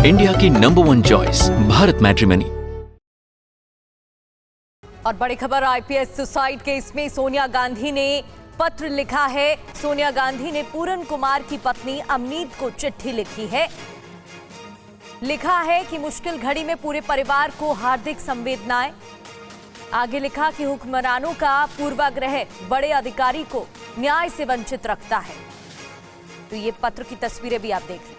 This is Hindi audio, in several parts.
इंडिया की नंबर 1 चॉइस भारत मैट्रिमनी। और बड़ी खबर, आईपीएस सुसाइड केस में सोनिया गांधी ने पत्र लिखा है। सोनिया गांधी ने पूरन कुमार की पत्नी अमनीत को चिट्ठी लिखी है। लिखा है कि मुश्किल घड़ी में पूरे परिवार को हार्दिक संवेदनाएं। आगे लिखा कि हुक्मरानों का पूर्वाग्रह बड़े अधिकारी को न्याय से वंचित रखता है। तो ये पत्र की तस्वीरें भी आप देख लें।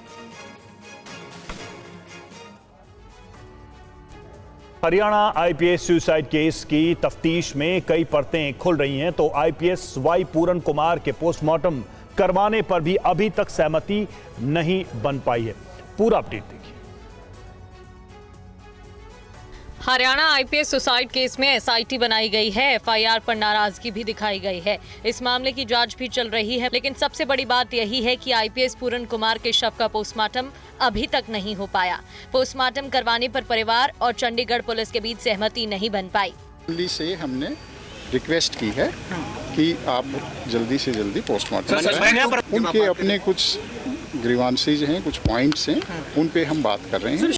हरियाणा आईपीएस सुसाइड केस की तफ्तीश में कई परतें खुल रही हैं, तो आईपीएस वाई पूरन कुमार के पोस्टमार्टम करवाने पर भी अभी तक सहमति नहीं बन पाई है। पूरा अपडेट देखिए। हरियाणा आईपीएस सुसाइड केस में एसआईटी बनाई गई है। एफआईआर पर नाराजगी भी दिखाई गई है। इस मामले की जांच भी चल रही है, लेकिन सबसे बड़ी बात यही है कि आईपीएस पूरन कुमार के शव का पोस्टमार्टम अभी तक नहीं हो पाया। पोस्टमार्टम करवाने पर परिवार और चंडीगढ़ पुलिस के बीच सहमति नहीं बन पाई। दिल्ली से हमने रिक्वेस्ट की है कि आप जल्दी से जल्दी पोस्टमार्टम करें। उनके अपने कुछ ग्रीवांसेज हैं, कुछ पॉइंट्स हैं, उन पे हम बात कर रहे हैं।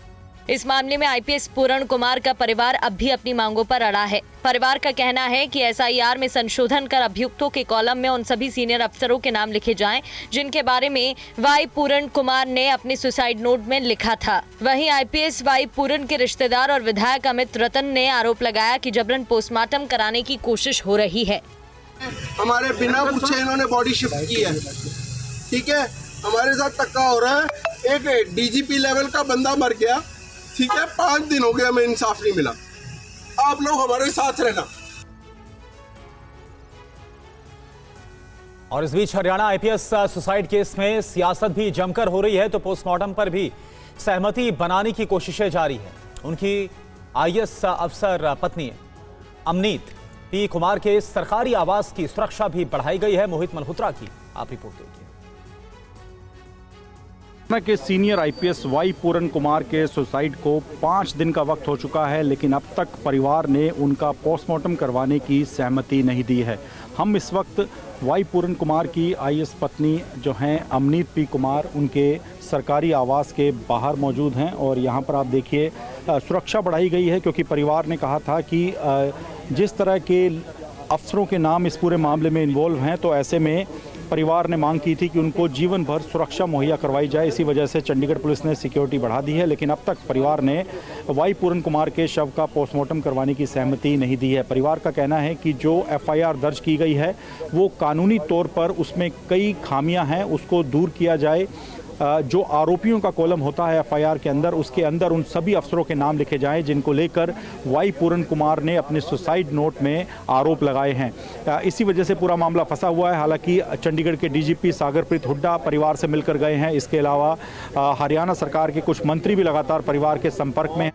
इस मामले में आईपीएस पूरन कुमार का परिवार अब भी अपनी मांगों पर अड़ा है। परिवार का कहना है कि एसआईआर में संशोधन कर अभियुक्तों के कॉलम में उन सभी सीनियर अफसरों के नाम लिखे जाएं जिनके बारे में वाई पूरन कुमार ने अपने सुसाइड नोट में लिखा था। वहीं आईपीएस वाई पूरन के रिश्तेदार और विधायक अमित रतन ने आरोप लगाया कि जबरन पोस्टमार्टम कराने की कोशिश हो रही है। हमारे बिना पूछे इन्होंने बॉडी शिफ्ट की है, ठीक है। हमारे साथ धक्का हो रहा है। एक डीजीपी लेवल का बंदा मर गया, ठीक है। 5 दिन हो गए, हमें इंसाफ नहीं मिला। आप लोग हमारे साथ रहना। और इस बीच हरियाणा आईपीएस सुसाइड केस में सियासत भी जमकर हो रही है, तो पोस्टमार्टम पर भी सहमति बनाने की कोशिशें जारी है। उनकी आईएएस अफसर पत्नी अमनीत पी कुमार के सरकारी आवास की सुरक्षा भी बढ़ाई गई है। मोहित मल्होत्रा की आप रिपोर्ट देखिए। के सीनियर आईपीएस वाई पूरन कुमार के सुसाइड को 5 दिन का वक्त हो चुका है, लेकिन अब तक परिवार ने उनका पोस्टमार्टम करवाने की सहमति नहीं दी है। हम इस वक्त वाई पूरन कुमार की आईएएस पत्नी जो हैं अमनीत पी कुमार, उनके सरकारी आवास के बाहर मौजूद हैं। और यहाँ पर आप देखिए सुरक्षा बढ़ाई गई है, क्योंकि परिवार ने कहा था कि जिस तरह के अफसरों के नाम इस पूरे मामले में इन्वॉल्व हैं, तो ऐसे में परिवार ने मांग की थी कि उनको जीवन भर सुरक्षा मुहैया करवाई जाए। इसी वजह से चंडीगढ़ पुलिस ने सिक्योरिटी बढ़ा दी है, लेकिन अब तक परिवार ने वाई पूरन कुमार के शव का पोस्टमार्टम करवाने की सहमति नहीं दी है। परिवार का कहना है कि जो एफआईआर दर्ज की गई है वो कानूनी तौर पर उसमें कई खामियां हैं, उसको दूर किया जाए। जो आरोपियों का कॉलम होता है एफआईआर के अंदर, उसके अंदर उन सभी अफसरों के नाम लिखे जाएं जिनको लेकर वाई पूरन कुमार ने अपने सुसाइड नोट में आरोप लगाए हैं। इसी वजह से पूरा मामला फंसा हुआ है। हालांकि चंडीगढ़ के डीजीपी सागरप्रीत हुड्डा परिवार से मिलकर गए हैं। इसके अलावा हरियाणा सरकार के कुछ मंत्री भी लगातार परिवार के संपर्क में हैं।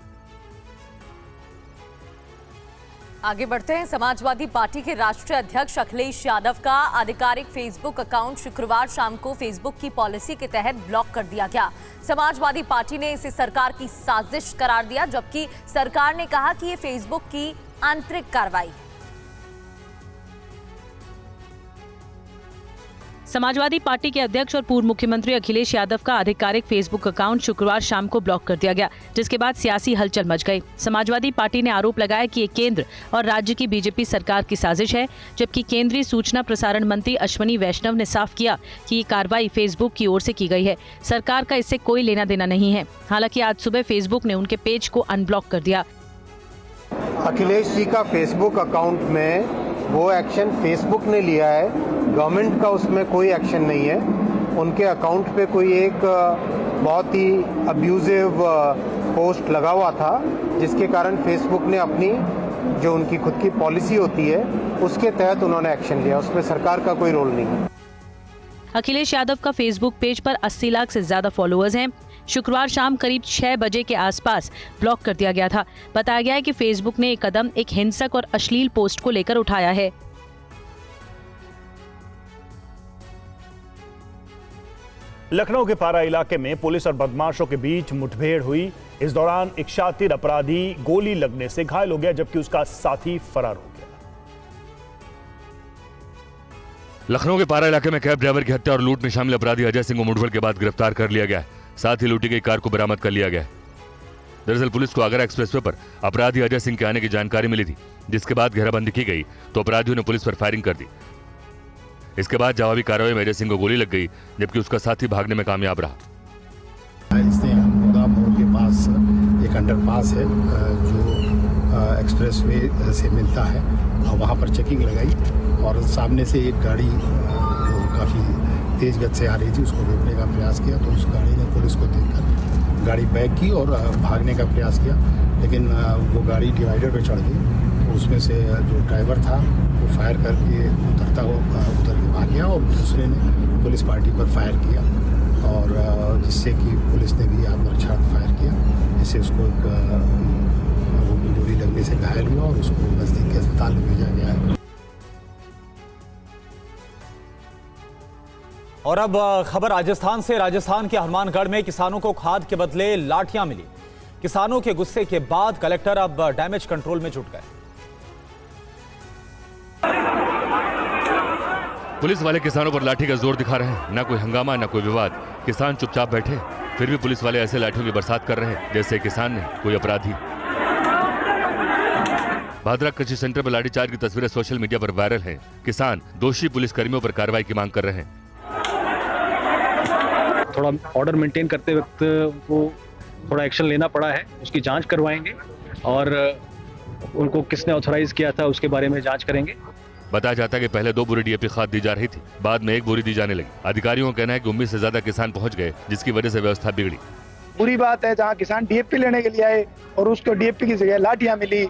आगे बढ़ते हैं। समाजवादी पार्टी के राष्ट्रीय अध्यक्ष अखिलेश यादव का आधिकारिक फेसबुक अकाउंट शुक्रवार शाम को फेसबुक की पॉलिसी के तहत ब्लॉक कर दिया गया। समाजवादी पार्टी ने इसे सरकार की साजिश करार दिया, जबकि सरकार ने कहा कि ये फेसबुक की आंतरिक कार्रवाई है। समाजवादी पार्टी के अध्यक्ष और पूर्व मुख्यमंत्री अखिलेश यादव का आधिकारिक फेसबुक अकाउंट शुक्रवार शाम को ब्लॉक कर दिया गया, जिसके बाद सियासी हलचल मच गई। समाजवादी पार्टी ने आरोप लगाया कि ये केंद्र और राज्य की बीजेपी सरकार की साजिश है, जबकि केंद्रीय सूचना प्रसारण मंत्री अश्विनी वैष्णव ने साफ किया कि ये कार्रवाई फेसबुक की ओर से की गई है। सरकार का इससे कोई लेना देना नहीं है। हालांकि आज सुबह फेसबुक ने उनके पेज को अनब्लॉक कर दिया। अखिलेश जी का फेसबुक अकाउंट में वो एक्शन फेसबुक ने लिया है, गवर्नमेंट का उसमें कोई एक्शन नहीं है। उनके अकाउंट पे कोई एक बहुत ही अब्यूजिव पोस्ट लगा हुआ था, जिसके कारण फेसबुक ने अपनी जो उनकी खुद की पॉलिसी होती है उसके तहत उन्होंने एक्शन लिया। उसमें सरकार का कोई रोल नहीं है। अखिलेश यादव का फेसबुक पेज पर 80 लाख से ज्यादा फॉलोअर्स हैं। शुक्रवार शाम करीब 6 बजे के आसपास ब्लॉक कर दिया गया था। बताया गया है कि फेसबुक ने एक कदम एक हिंसक और अश्लील पोस्ट को लेकर उठाया है। लखनऊ के पारा इलाके में पुलिस और बदमाशों के बीच मुठभेड़ हुई। इस दौरान एक शातिर अपराधी गोली लगने से घायल हो गया, जबकि उसका साथी फरार हो गया। लखनऊ के पारा इलाके में कैब ड्राइवर की हत्या और लूट में शामिल अपराधी अजय सिंह को मुठभेड़ के बाद गिरफ्तार कर लिया गया है। साथ ही लूटी गई कार को बरामद कर लिया गया है। दरअसल पुलिस को आगरा एक्सप्रेसवे पर अपराधी अजय सिंह के आने की जानकारी मिली थी, जिसके बाद घेराबंदी की गई तो अपराधियों ने पुलिस पर फायरिंग कर दी। इसके बाद जवाबी कार्रवाई में अजय सिंह को गोली लग गई, जबकि उसका साथी भागने में कामयाब रहा। इसने मोदा मोड़ के पास एक अंडरपास है जो एक्सप्रेसवे से मिलता है, और वहाँ पर चेकिंग लगाई और सामने से एक गाड़ी काफ़ी तेज़ गति से आ रही थी, उसको रोकने का प्रयास किया तो उस गाड़ी ने पुलिस को देखकर गाड़ी बैक की और भागने का प्रयास किया, लेकिन वो गाड़ी डिवाइडर पर चढ़ गई। तो उसमें से जो ड्राइवर था वो फायर करके उतर के भाग गया और दूसरे ने पुलिस पार्टी पर फायर किया, और जिससे कि पुलिस ने भी आत्मरक्षार्थ फायर किया, जिससे उसको गोली लगने से घायल हुआ और उसको नज़दीक के अस्पताल में भेजा गया है। और अब खबर राजस्थान से। राजस्थान के हनुमानगढ़ में किसानों को खाद के बदले लाठियां मिली। किसानों के गुस्से के बाद कलेक्टर अब डैमेज कंट्रोल में जुट गए। पुलिस वाले किसानों पर लाठी का जोर दिखा रहे हैं। न कोई हंगामा, न कोई विवाद। किसान चुपचाप बैठे, फिर भी पुलिस वाले ऐसे लाठियों की बरसात कर रहे हैं जैसे किसान नहीं कोई अपराधी। भादरा कृषि सेंटर पर लाठीचार्ज की तस्वीरें सोशल मीडिया पर वायरल हैं। किसान दोषी पुलिस कर्मियों पर कार्रवाई की मांग कर रहे हैं। थोड़ा ऑर्डर मेंटेन करते वक्त उनको थोड़ा एक्शन लेना पड़ा है, उसकी जांच करवाएंगे और उनको किसने ऑथराइज किया था उसके बारे में जांच करेंगे। बताया जाता है कि पहले 2 बोरी डीएपी खाद दी जा रही थी, बाद में 1 बोरी दी जाने लगी। अधिकारियों का कहना है कि उम्मीद से ज्यादा किसान पहुंच गए, जिसकी वजह से व्यवस्था बिगड़ी। बुरी बात है जहाँ किसान डीएपी लेने के लिए आए और उसको डीएपी की जगह लाठियां मिली,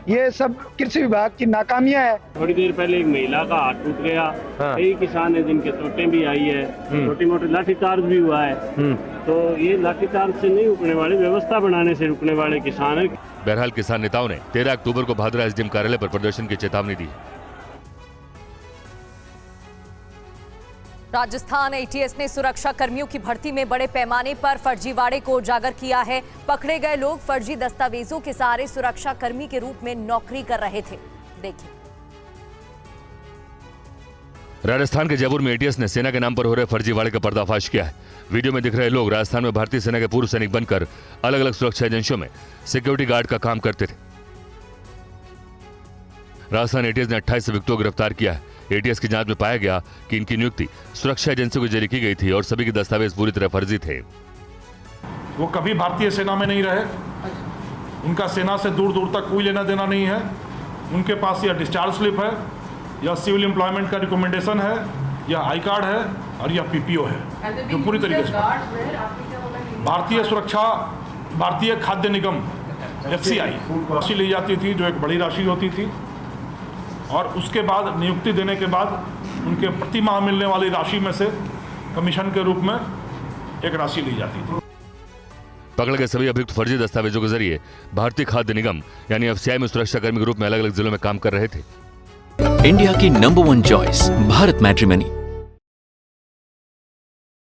ये सब कृषि विभाग की नाकामियां है। थोड़ी देर पहले एक महिला का हाथ टूट गया, कई किसान है जिनके चोटें भी आई है, छोटी मोटी लाठीचार्ज भी हुआ है। तो ये लाठीचार्ज से नहीं रुकने वाले, व्यवस्था बनाने से रुकने वाले किसान है। बहरहाल किसान नेताओं ने 13 अक्टूबर को भादरा एसडीएम कार्यालय पर प्रदर्शन की चेतावनी दी। राजस्थान एटीएस ने सुरक्षा कर्मियों की भर्ती में बड़े पैमाने पर फर्जीवाड़े को उजागर किया है। पकड़े गए लोग फर्जी दस्तावेजों के सहारे सुरक्षा कर्मी के रूप में नौकरी कर रहे थे। देखिए, राजस्थान के जयपुर में एटीएस ने सेना के नाम पर हो रहे फर्जीवाड़े का पर्दाफाश किया है। वीडियो में दिख रहे लोग राजस्थान में भारतीय सेना के पूर्व सैनिक बनकर अलग अलग सुरक्षा एजेंसियों में सिक्योरिटी गार्ड का काम करते थे। राजस्थान एटीएस ने 28 व्यक्तियों को गिरफ्तार किया है। एटीएस की जांच में पाया गया कि इनकी नियुक्ति सुरक्षा एजेंसियों के जरिए की गई थी और सभी के दस्तावेज पूरी तरह फर्जी थे। वो कभी भारतीय सेना में नहीं रहे, उनका सेना से दूर दूर तक कोई लेना देना नहीं है। उनके पास या डिस्चार्ज स्लिप है, या सिविल एम्प्लॉयमेंट का रिकमेंडेशन है, या आई कार्ड है और या पीपीओ है, जो पूरी तरीके से भारतीय सुरक्षा, भारतीय खाद्य निगम FCI राशि ली जाती थी, जो एक बड़ी राशि होती थी, और उसके बाद नियुक्ति देने के बाद उनके प्रति माह मिलने वाली राशि में से कमीशन के रूप में एक राशि ली जाती थी। पकड़े गए सभी अभियुक्त फर्जी दस्तावेजों के जरिए भारतीय खाद्य निगम यानी FCI में सुरक्षा कर्मी के रूप में अलग अलग जिलों में काम कर रहे थे। इंडिया की नंबर 1 चॉइस भारत मैट्रिमनी।